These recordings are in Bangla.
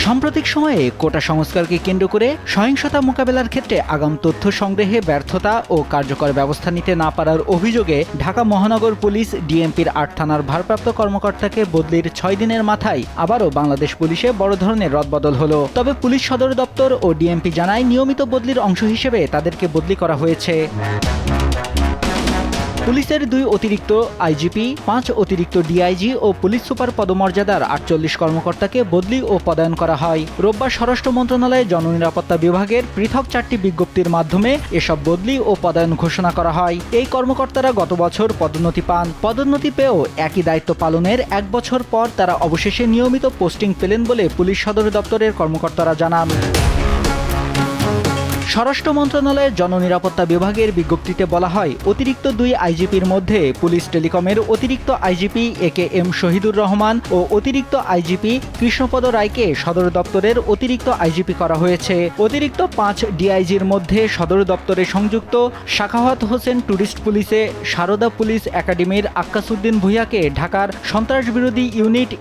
সাম্প্রতিক সময়ে কোটা সংস্কারকে কেন্দ্র করে সহিংসতা মোকাবেলার ক্ষেত্রে আগাম তথ্য সংগ্রহে ব্যর্থতা ও কার্যকর ব্যবস্থা নিতে না পারার অভিযোগে ঢাকা মহানগর পুলিশ ডিএমপির ৮ থানার ভারপ্রাপ্ত কর্মকর্তাকে বদলির ৬ দিনের মাথায় আবারও বাংলাদেশ পুলিশে বড় ধরনের রদবদল হলো। তবে পুলিশ সদর দপ্তর ও ডিএমপি জানায় নিয়মিত বদলির অংশ হিসেবে তাদেরকে বদলি করা হয়েছে। পুলিশের ২ অতিরিক্ত আইজিপি, ৫ অতিরিক্ত ডিআইজি ও পুলিশ সুপার পদমর্যাদার ৪৮ কর্মকর্তাকে বদলি ও পদায়ন করা হয়। রোববার স্বরাষ্ট্র মন্ত্রণালয়ের জননিরাপত্তা বিভাগের পৃথক ৪টি বিজ্ঞপ্তির মাধ্যমে এসব বদলি ও পদায়ন ঘোষণা করা হয়। এই কর্মকর্তারা গত বছর পদোন্নতি পান। পদোন্নতি পেয়েও একই দায়িত্ব পালনের ১ বছর পর তারা অবশেষে নিয়মিত পোস্টিং পেলেন বলে পুলিশ সদর দপ্তরের কর্মকর্তারা জানান। স্বরাষ্ট্র মন্ত্রণালয়ের জননিরাপত্তা বিভাগের বিজ্ঞপ্তিতে বলা হয়, অতিরিক্ত ২ আইজিপির মধ্যে পুলিশ টেলিকমের অতিরিক্ত আইজিপি একেএম শহীদুর রহমান ও অতিরিক্ত আইজিপি কৃষ্ণপদ রায়কে সদর দপ্তরের অতিরিক্ত আইজিপি করা হয়েছে। অতিরিক্ত ৫ ডিআইজির মধ্যে সদর দপ্তরে সংযুক্ত সাখাওয়াত হোসেন ট্যুরিস্ট পুলিশে, সারদা পুলিশ একাডেমির আক্কাসউদ্দিন ভূঁইয়াকে ঢাকার সন্ত্রাসবিরোধী ইউনিট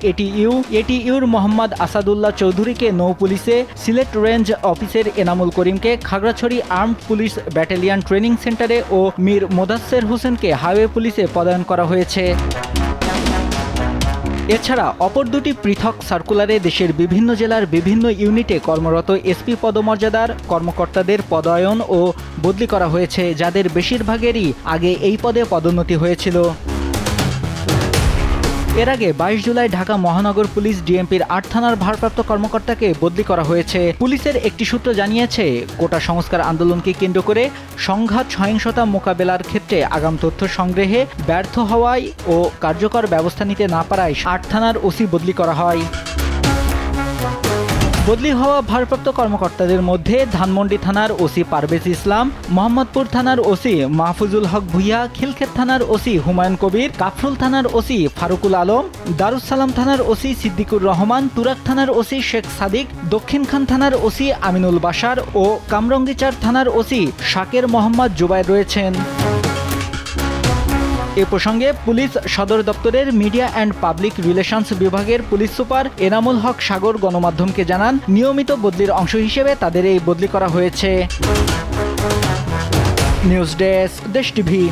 এটিইউর মোহাম্মদ আসাদুল্লাহ চৌধুরীকে নৌ পুলিশে, সিলেট রেঞ্জ অফিসের এনামুল করিমকে Khagrachari armed police battalion training সেন্টারে ও মীর মোদাচ্ছের হোসেনকে হাইওয়ে পুলিশে পদায়ন করা হয়েছে। এছাড়া অপর দুটি পৃথক সার্কুলারে দেশের বিভিন্ন জেলার বিভিন্ন ইউনিটে কর্মরত এসপি পদমর্যাদার কর্মকর্তাদের পদায়ন ও বদলি করা হয়েছে, যাদের বেশিরভাগেরই আগে এই পদে পদোন্নতি হয়েছিল। এর আগে ২২ জুলাই ঢাকা মহানগর পুলিশ ডিএমপির ৮ থানার ভারপ্রাপ্ত কর্মকর্তাকে বদলি করা হয়েছে। পুলিশের একটি সূত্র জানিয়েছে, কোটা সংস্কার আন্দোলনকে কেন্দ্র করে সংঘাত সহিংসতা মোকাবেলার ক্ষেত্রে আগাম তথ্য সংগ্রহে ব্যর্থ হওয়ায় ও কার্যকর ব্যবস্থা নিতে না পারায় ৮ থানার ওসি বদলি করা হয়। বদলি হওয়া ভারপ্রাপ্ত কর্মকর্তাদের মধ্যে ধানমন্ডি থানার ওসি পারভেজ ইসলাম, মোহাম্মদপুর থানার ওসি মাহফুজুল হক ভূঁইয়া, খিলক্ষেত থানার ওসি হুমায়ুন কবির, কাফরুল থানার ওসি ফারুকুল আলম, দারুসালাম থানার ওসি সিদ্দিকুর রহমান, তুরাক থানার ওসি শেখ সাদিক, দক্ষিণখান থানার ওসি আমিনুল বাশার ও কামরঙ্গিচার থানার ওসি শাকের মোহাম্মদ জুবায়ের রয়েছেন। এ প্রসঙ্গে পুলিশ সদর দপ্তরের মিডিয়া অ্যান্ড পাবলিক রিলেশনস বিভাগের পুলিশ সুপার এনামুল হক সাগর গণমাধ্যমকে জানান, নিয়মিত বদলির অংশ হিসেবে তাদের এই বদলি করা হয়েছে। নিউজ ডেস্ক, দেশ টিভি।